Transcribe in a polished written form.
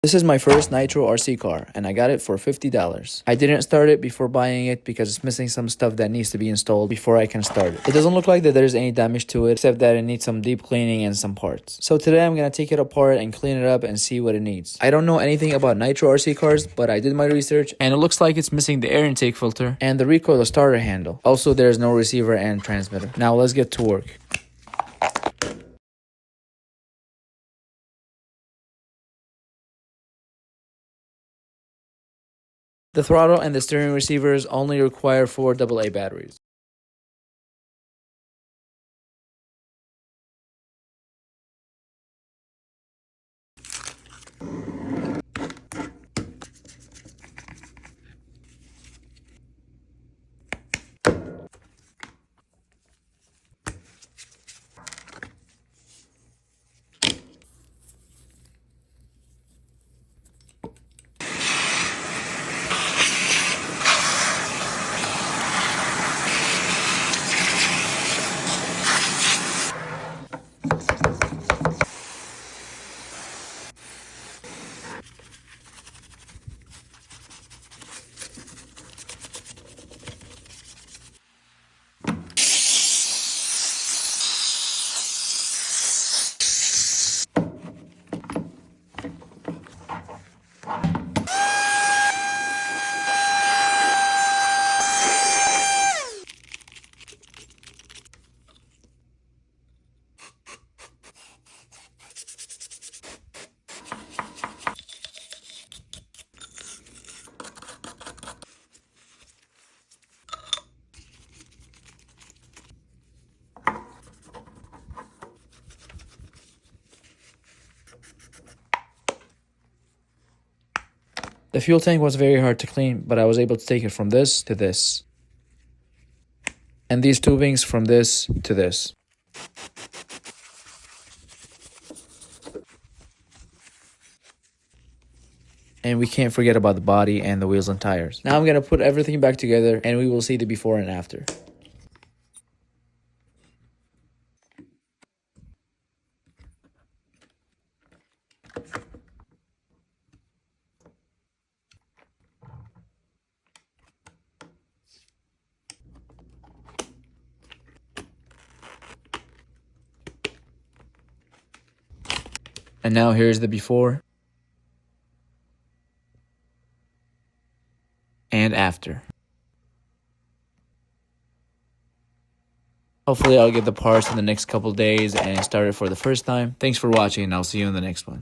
This is my first Nitro RC car, and I got it for $50. I didn't start it before buying it because it's missing some stuff that needs to be installed before I can start it. It doesn't look like that there's any damage to it, except that it needs some deep cleaning and some parts. So today I'm gonna take it apart and clean it up and see what it needs. I don't know anything about Nitro RC cars, but I did my research, and it looks like it's missing the air intake filter and the recoil starter handle. Also, there's no receiver and transmitter. Now let's get to work. The throttle and the steering receivers only require 4 AA batteries. The fuel tank was very hard to clean, but I was able to take it from this to this. And these tubings from this to this. And we can't forget about the body and the wheels and tires. Now I'm going to put everything back together and we will see the before and after. And now here's the before and after. Hopefully I'll get the parts in the next couple days and start it for the first time. Thanks for watching, and I'll see you in the next one.